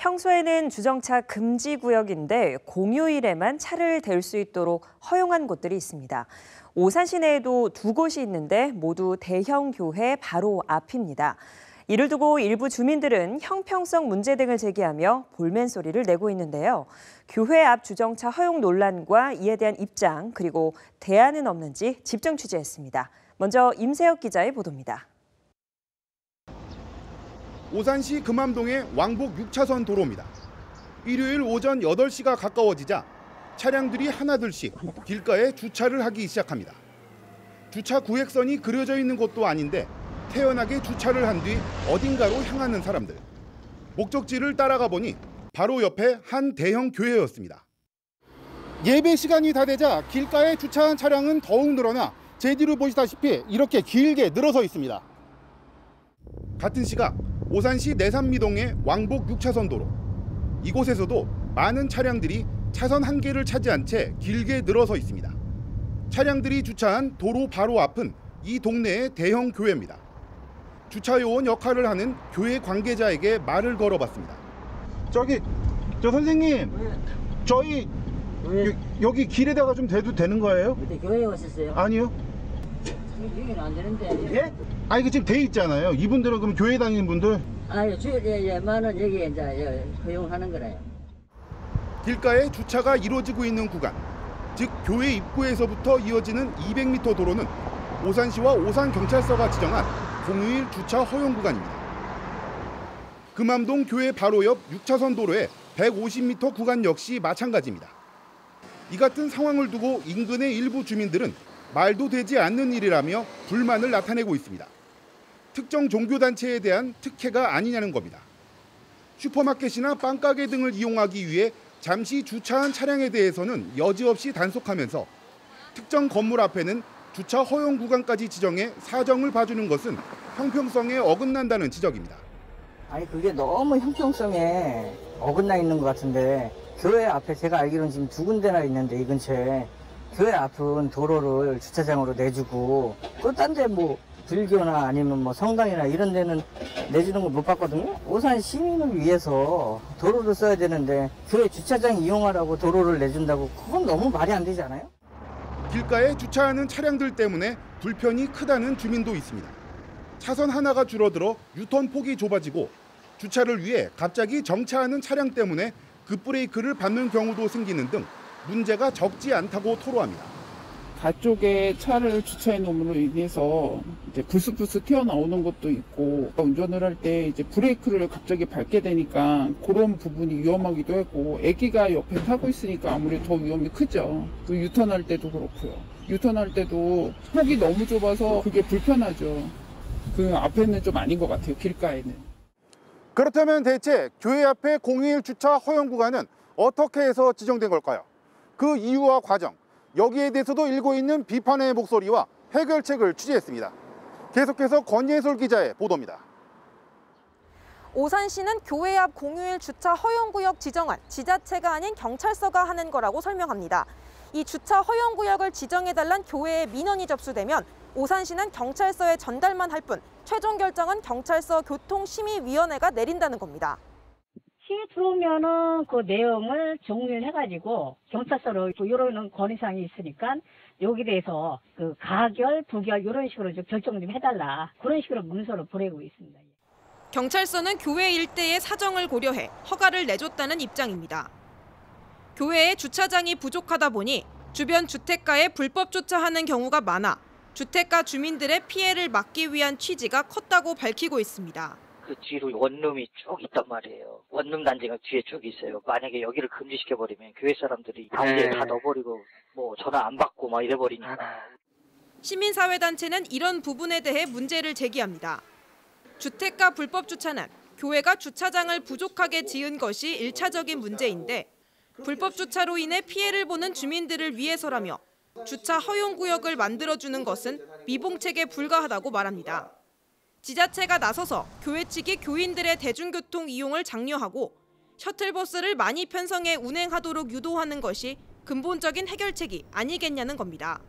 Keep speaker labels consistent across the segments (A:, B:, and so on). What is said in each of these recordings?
A: 평소에는 주정차 금지 구역인데 공휴일에만 차를 댈 수 있도록 허용한 곳들이 있습니다. 오산 시내에도 두 곳이 있는데 모두 대형 교회 바로 앞입니다. 이를 두고 일부 주민들은 형평성 문제 등을 제기하며 볼멘 소리를 내고 있는데요. 교회 앞 주정차 허용 논란과 이에 대한 입장 그리고 대안은 없는지 집중 취재했습니다. 먼저 임세혁 기자의 보도입니다.
B: 오산시 금암동의 왕복 6차선 도로입니다. 일요일 오전 8시가 가까워지자 차량들이 하나둘씩 길가에 주차를 하기 시작합니다. 주차 구획선이 그려져 있는 곳도 아닌데 태연하게 주차를 한 뒤 어딘가로 향하는 사람들. 목적지를 따라가 보니 바로 옆에 한 대형 교회였습니다. 예배 시간이 다 되자 길가에 주차한 차량은 더욱 늘어나 제 뒤로 보시다시피 이렇게 길게 늘어서 있습니다. 같은 시각 오산시 내산미동의 왕복 6차선 도로. 이곳에서도 많은 차량들이 차선 한 개를 차지한 채 길게 늘어서 있습니다. 차량들이 주차한 도로 바로 앞은 이 동네의 대형 교회입니다. 주차 요원 역할을 하는 교회 관계자에게 말을 걸어봤습니다.
C: 저 선생님, 저희 여기 길에다가 좀 대도 되는 거예요?
D: 근데 교회에 오셨어요?
C: 아니요.
D: 여기는 안 되는데.
C: 예? 이거 지금 돼 있잖아요. 이분들은 그럼 교회 다니는 분들?
D: 아유, 주일에만은 여기 이제 허용하는 거라요.
B: 길가에 주차가 이루어지고 있는 구간, 즉 교회 입구에서부터 이어지는 200m 도로는 오산시와 오산경찰서가 지정한 공휴일 주차 허용 구간입니다. 금암동 교회 바로 옆 6차선 도로의 150m 구간 역시 마찬가지입니다. 이 같은 상황을 두고 인근의 일부 주민들은 말도 되지 않는 일이라며 불만을 나타내고 있습니다. 특정 종교단체에 대한 특혜가 아니냐는 겁니다. 슈퍼마켓이나 빵가게 등을 이용하기 위해 잠시 주차한 차량에 대해서는 여지없이 단속하면서 특정 건물 앞에는 주차 허용 구간까지 지정해 사정을 봐주는 것은 형평성에 어긋난다는 지적입니다.
D: 아니, 그게 너무 형평성에 어긋나 있는 것 같은데 교회 앞에 제가 알기로는 지금 두 군데나 있는데 이 근처에 교회 앞은 도로를 주차장으로 내주고 또 딴 데 뭐 불교나 아니면 뭐 성당이나 이런 데는 내주는 걸 못 봤거든요. 오산 시민을 위해서 도로를 써야 되는데 교회 주차장 이용하라고 도로를 내준다고 그건 너무 말이 안 되지 않아요?
B: 길가에 주차하는 차량들 때문에 불편이 크다는 주민도 있습니다. 차선 하나가 줄어들어 유턴 폭이 좁아지고 주차를 위해 갑자기 정차하는 차량 때문에 급브레이크를 밟는 경우도 생기는 등 문제가 적지 않다고 토로합니다.
E: 가쪽에 차를 주차해 놓음으로 인해서 이제 불쑥불쑥 튀어나오는 것도 있고 운전을 할 때 이제 브레이크를 갑자기 밟게 되니까 그런 부분이 위험하기도 하고 아기가 옆에 타고 있으니까 아무래도 더 위험이 크죠. 또 유턴할 때도 그렇고요. 유턴할 때도 폭이 너무 좁아서 그게 불편하죠. 그 앞에는 좀 아닌 것 같아요. 길가에는.
B: 그렇다면 대체 교회 앞의 공휴일 주차 허용 구간은 어떻게 해서 지정된 걸까요? 그 이유와 과정, 여기에 대해서도 일고 있는 비판의 목소리와 해결책을 취재했습니다. 계속해서 권예솔 기자의 보도입니다.
F: 오산시는 교회 앞 공휴일 주차 허용구역 지정안 지자체가 아닌 경찰서가 하는 거라고 설명합니다. 이 주차 허용구역을 지정해달란 교회에 민원이 접수되면 오산시는 경찰서에 전달만 할 뿐 최종 결정은 경찰서 교통심의위원회가 내린다는 겁니다.
G: 시에 들어오면은 그 내용을 정리해가지고 경찰서로 이런 건의사항이 있으니까 여기 대해서 그 가결, 부결 이런 식으로 좀 결정 좀 해달라. 그런 식으로 문서를 보내고 있습니다.
F: 경찰서는 교회 일대의 사정을 고려해 허가를 내줬다는 입장입니다. 교회에 주차장이 부족하다 보니 주변 주택가에 불법 주차하는 경우가 많아 주택가 주민들의 피해를 막기 위한 취지가 컸다고 밝히고 있습니다.
H: 그 뒤로 원룸이 쭉 있단 말이에요. 원룸 단지가 뒤에 쭉 있어요. 만약에 여기를 금지시켜버리면 교회 사람들이 가운데에 다 넣어버리고 뭐 전화 안 받고 막 이래버리니까.
F: 시민사회단체는 이런 부분에 대해 문제를 제기합니다. 주택가 불법 주차는 교회가 주차장을 부족하게 지은 것이 1차적인 문제인데 불법 주차로 인해 피해를 보는 주민들을 위해서라며 주차 허용구역을 만들어주는 것은 미봉책에 불과하다고 말합니다. 지자체가 나서서 교회 측이 교인들의 대중교통 이용을 장려하고 셔틀버스를 많이 편성해 운행하도록 유도하는 것이 근본적인 해결책이 아니겠냐는 겁니다.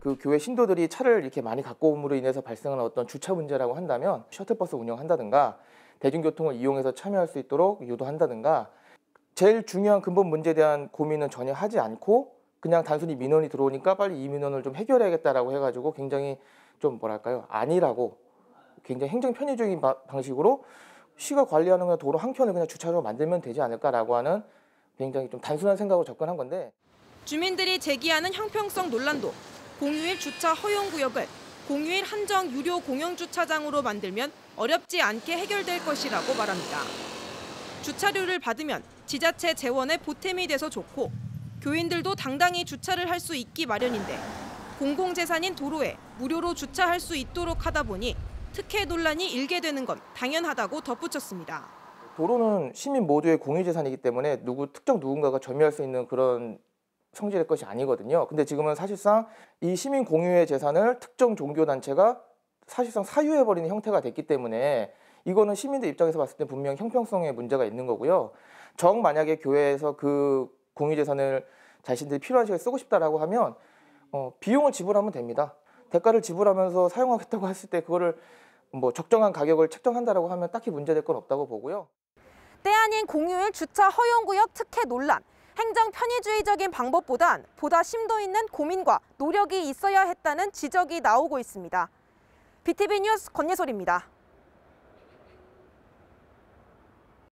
I: 그 교회 신도들이 차를 이렇게 많이 갖고 옴으로 인해서 발생하는 어떤 주차 문제라고 한다면 셔틀버스 운영한다든가 대중교통을 이용해서 참여할 수 있도록 유도한다든가 제일 중요한 근본 문제에 대한 고민은 전혀 하지 않고 그냥 단순히 민원이 들어오니까 빨리 이 민원을 좀 해결해야겠다라고 해가지고 굉장히 좀 뭐랄까요 안일하고 굉장히 행정 편의적인 방식으로 시가 관리하는 그냥 도로 한 켠을 그냥 주차장으로 만들면 되지 않을까라고 하는 굉장히 좀 단순한 생각으로 접근한 건데
F: 주민들이 제기하는 형평성 논란도 공휴일 주차 허용 구역을 공휴일 한정 유료 공영 주차장으로 만들면 어렵지 않게 해결될 것이라고 말합니다. 주차료를 받으면 지자체 재원에 보탬이 돼서 좋고 교인들도 당당히 주차를 할 수 있기 마련인데 공공재산인 도로에 무료로 주차할 수 있도록 하다 보니 특혜 논란이 일게 되는 건 당연하다고 덧붙였습니다.
I: 도로는 시민 모두의 공유재산이기 때문에 특정 누군가가 점유할 수 있는 그런 성질의 것이 아니거든요. 근데 지금은 사실상 이 시민 공유의 재산을 특정 종교단체가 사실상 사유해버리는 형태가 됐기 때문에 이거는 시민들 입장에서 봤을 때 분명 형평성에 문제가 있는 거고요. 만약에 교회에서 그 공유재산을 자신들이 필요한 시간에 쓰고 싶다라고 하면 비용을 지불하면 됩니다. 대가를 지불하면서 사용하겠다고 했을 때 그거를 뭐 적정한 가격을 책정한다라고 하면 딱히 문제될 건 없다고 보고요.
F: 때 아닌 공휴일 주차 허용구역 특혜 논란. 행정 편의주의적인 방법보단 보다 심도 있는 고민과 노력이 있어야 했다는 지적이 나오고 있습니다. BTV 뉴스 권예솔입니다.